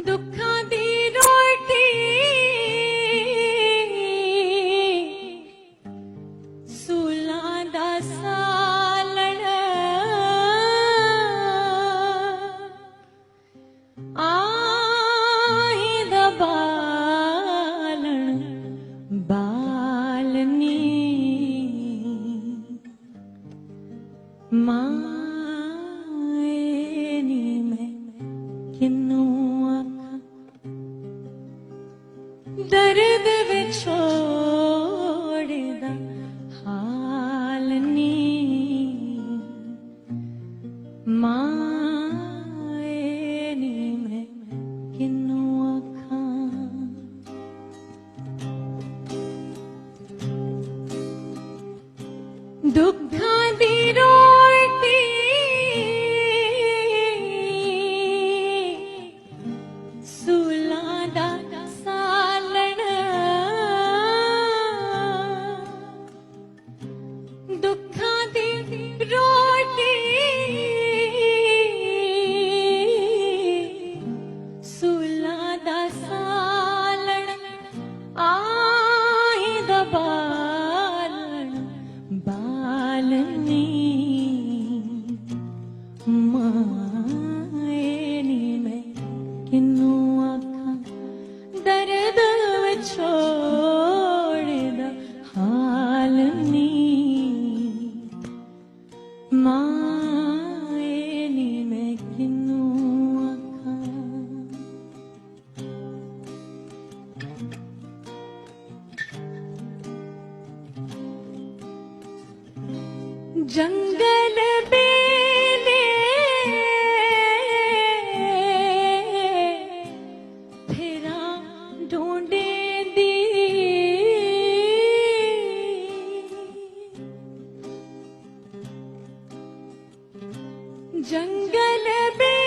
दुखा दी रोटी सूलां दा सालण आहीं दा बालण बालनी माए नी मैं किन्नू आखां दर्द विछोड़ दा हाल नी माए नी मैं किन्नू आखां दुखां दी रोटी सूलां दा सालण दुखां दी रोटी सूलां दा सालण आहीं दा बालण बालनी माए नी मैं किन्नू आखां दर्द विछोड़ दा हाल नी माए नी मैं किन्नू आखां जंगल बेले फिरा ढूंढे दी जंगल बेले